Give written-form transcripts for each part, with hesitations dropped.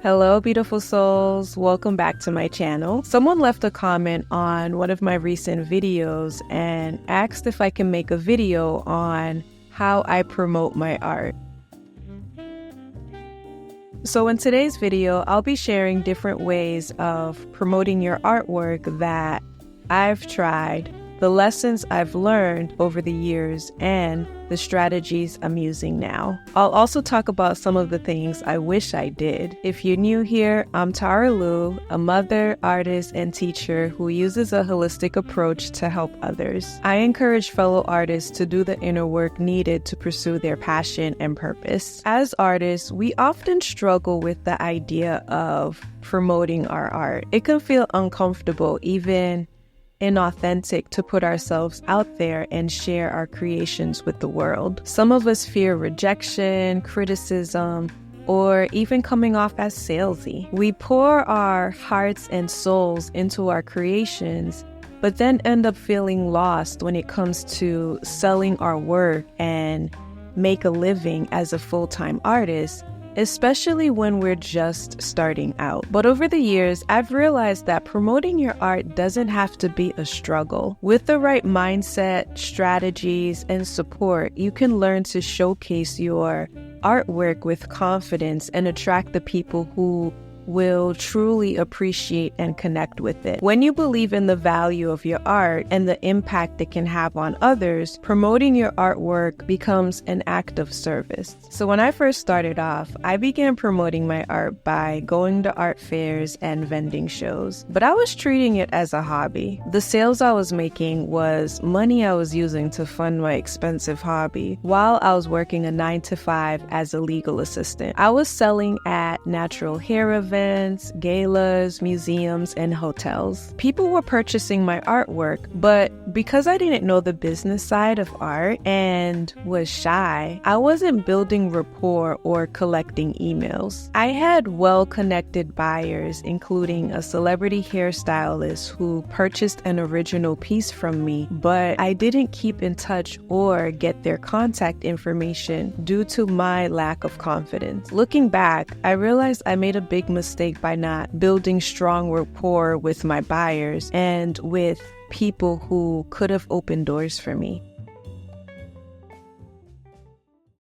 Hello, beautiful souls. Welcome back to my channel. Someone left a comment on one of my recent videos and asked if I can make a video on how I promote my art. So in today's video, I'll be sharing different ways of promoting your artwork that I've tried, the lessons I've learned over the years, and the strategies I'm using now. I'll also talk about some of the things I wish I did. If you're new here, I'm Tarra Lu, a mother, artist, and teacher who uses a holistic approach to help others. I encourage fellow artists to do the inner work needed to pursue their passion and purpose. As artists, we often struggle with the idea of promoting our art. It can feel uncomfortable, even inauthentic, to put ourselves out there and share our creations with the world. Some of us fear rejection, criticism, or even coming off as salesy. We pour our hearts and souls into our creations, but then end up feeling lost when it comes to selling our work and make a living as a full-time artist, especially when we're just starting out. But over the years, I've realized that promoting your art doesn't have to be a struggle. With the right mindset, strategies, and support, you can learn to showcase your artwork with confidence and attract the people who will truly appreciate and connect with it. When you believe in the value of your art and the impact it can have on others, promoting your artwork becomes an act of service. So when I first started off, I began promoting my art by going to art fairs and vending shows, but I was treating it as a hobby. The sales I was making was money I was using to fund my expensive hobby while I was working a 9-to-5 as a legal assistant. I was selling at natural hair events, galas, museums, and hotels. People were purchasing my artwork, but because I didn't know the business side of art and was shy, I wasn't building rapport or collecting emails. I had well-connected buyers, including a celebrity hairstylist who purchased an original piece from me, but I didn't keep in touch or get their contact information due to my lack of confidence. Looking back, I realized I made a big mistake by not building strong rapport with my buyers and with people who could have opened doors for me.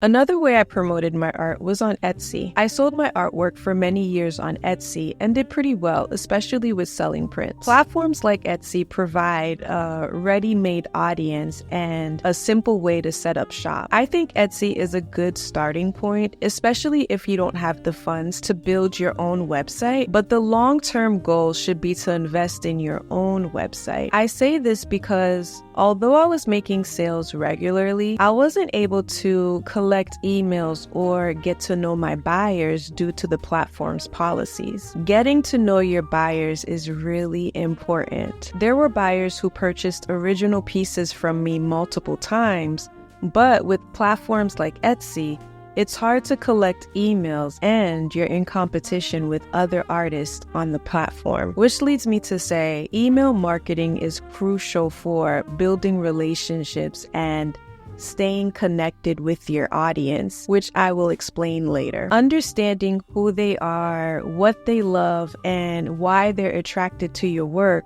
Another way I promoted my art was on Etsy. I sold my artwork for many years on Etsy and did pretty well, especially with selling prints. Platforms like Etsy provide a ready-made audience and a simple way to set up shop. I think Etsy is a good starting point, especially if you don't have the funds to build your own website, but the long-term goal should be to invest in your own website. I say this because although I was making sales regularly, I wasn't able to collect emails or get to know my buyers due to the platform's policies. Getting to know your buyers is really important. There were buyers who purchased original pieces from me multiple times, but with platforms like Etsy, it's hard to collect emails and you're in competition with other artists on the platform. Which leads me to say, email marketing is crucial for building relationships and staying connected with your audience, which I will explain later. Understanding who they are, what they love, and why they're attracted to your work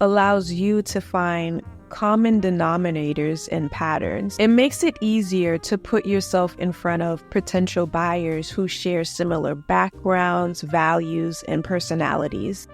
allows you to find common denominators and patterns. It makes it easier to put yourself in front of potential buyers who share similar backgrounds, values, and personalities.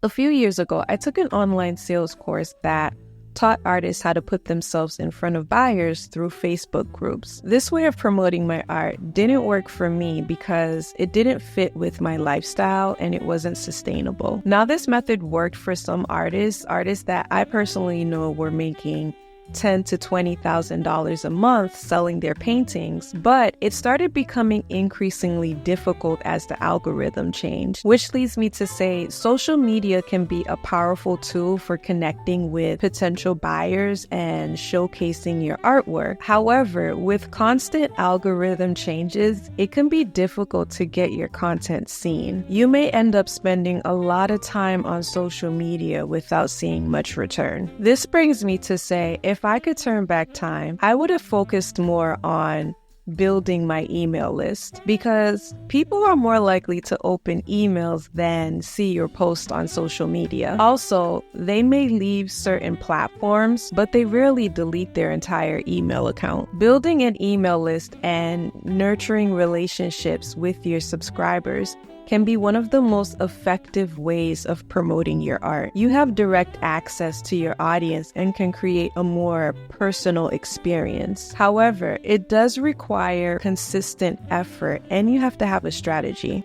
A few years ago, I took an online sales course that taught artists how to put themselves in front of buyers through Facebook groups. This way of promoting my art didn't work for me because it didn't fit with my lifestyle and it wasn't sustainable. Now, this method worked for some artists that I personally know were making $10,000 to $20,000 a month selling their paintings, but it started becoming increasingly difficult as the algorithm changed, which leads me to say social media can be a powerful tool for connecting with potential buyers and showcasing your artwork. However, with constant algorithm changes, it can be difficult to get your content seen. You may end up spending a lot of time on social media without seeing much return. This brings me to say, if I could turn back time, I would have focused more on building my email list, because people are more likely to open emails than see your post on social media. Also, they may leave certain platforms, but they rarely delete their entire email account. Building an email list and nurturing relationships with your subscribers can be one of the most effective ways of promoting your art. You have direct access to your audience and can create a more personal experience. However, it does require consistent effort, and you have to have a strategy.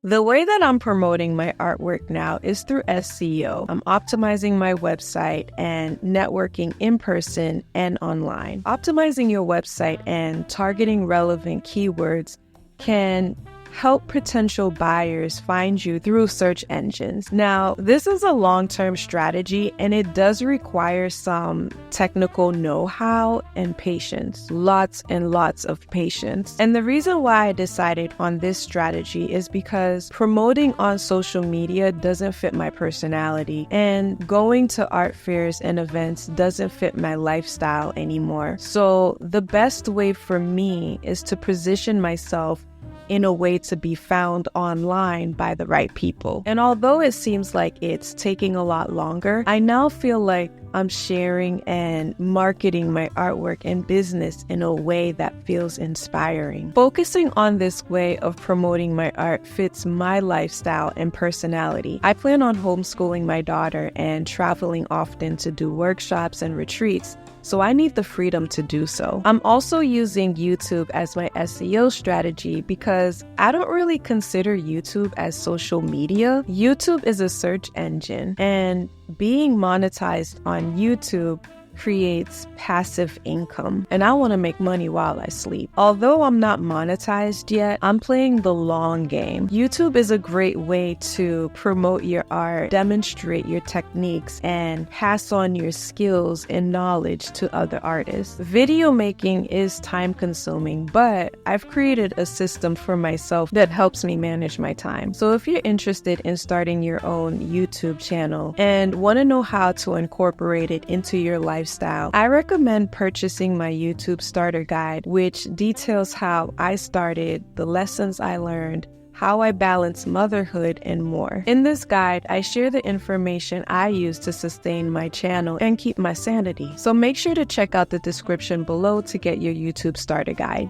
The way that I'm promoting my artwork now is through SEO. I'm optimizing my website and networking in person and online. Optimizing your website and targeting relevant keywords can help potential buyers find you through search engines. Now, this is a long-term strategy, and it does require some technical know-how and patience. Lots and lots of patience. And the reason why I decided on this strategy is because promoting on social media doesn't fit my personality, and going to art fairs and events doesn't fit my lifestyle anymore. So the best way for me is to position myself in a way to be found online by the right people. And although it seems like it's taking a lot longer, I now feel like I'm sharing and marketing my artwork and business in a way that feels inspiring. Focusing on this way of promoting my art fits my lifestyle and personality. I plan on homeschooling my daughter and traveling often to do workshops and retreats, so I need the freedom to do so. I'm also using YouTube as my SEO strategy because I don't really consider YouTube as social media. YouTube is a search engine, and being monetized on YouTube creates passive income, and I want to make money while I sleep. Although I'm not monetized yet, I'm playing the long game. YouTube is a great way to promote your art, demonstrate your techniques, and pass on your skills and knowledge to other artists. Video making is time consuming, but I've created a system for myself that helps me manage my time. So if you're interested in starting your own YouTube channel and want to know how to incorporate it into your lifestyle, I recommend purchasing my YouTube starter guide, which details how I started, the lessons I learned, how I balance motherhood, and more. In this guide, I share the information I use to sustain my channel and keep my sanity. So make sure to check out the description below to get your YouTube starter guide.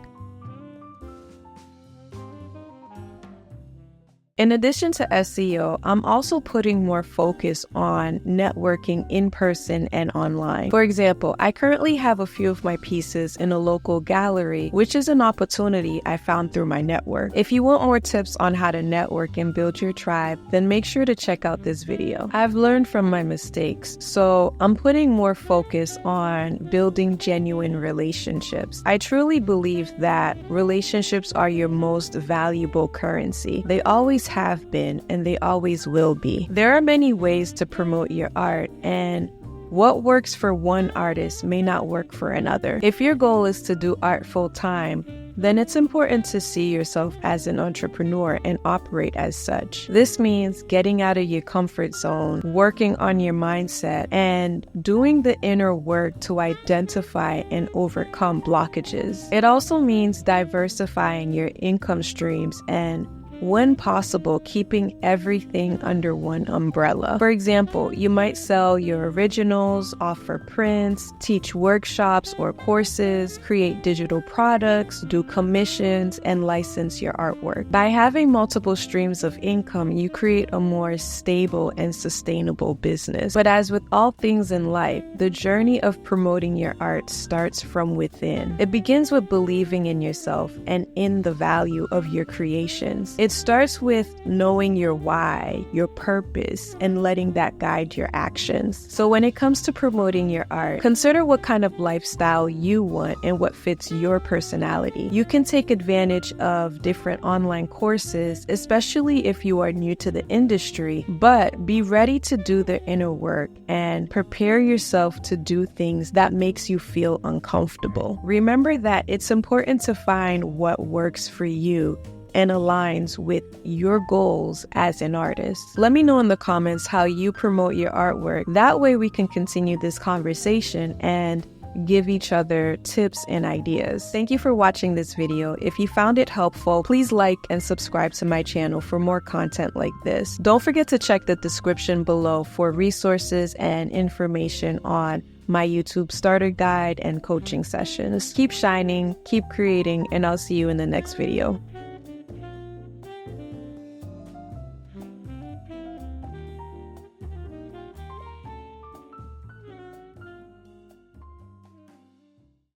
In addition to SEO, I'm also putting more focus on networking in person and online. For example, I currently have a few of my pieces in a local gallery, which is an opportunity I found through my network. If you want more tips on how to network and build your tribe, then make sure to check out this video. I've learned from my mistakes, so I'm putting more focus on building genuine relationships. I truly believe that relationships are your most valuable currency. They always have been, and they always will be. There are many ways to promote your art, and what works for one artist may not work for another. If your goal is to do art full-time, then it's important to see yourself as an entrepreneur and operate as such. This means getting out of your comfort zone, working on your mindset, and doing the inner work to identify and overcome blockages. It also means diversifying your income streams and, when possible, keeping everything under one umbrella. For example, you might sell your originals, offer prints, teach workshops or courses, create digital products, do commissions, and license your artwork. By having multiple streams of income, you create a more stable and sustainable business. But as with all things in life, the journey of promoting your art starts from within. It begins with believing in yourself and in the value of your creations. It starts with knowing your why, your purpose, and letting that guide your actions. So when it comes to promoting your art, consider what kind of lifestyle you want and what fits your personality. You can take advantage of different online courses, especially if you are new to the industry, but be ready to do the inner work and prepare yourself to do things that makes you feel uncomfortable. Remember that it's important to find what works for you and aligns with your goals as an artist. Let me know in the comments how you promote your artwork. That way we can continue this conversation and give each other tips and ideas. Thank you for watching this video. If you found it helpful, please like and subscribe to my channel for more content like this. Don't forget to check the description below for resources and information on my YouTube starter guide and coaching sessions. Keep shining, keep creating, and I'll see you in the next video.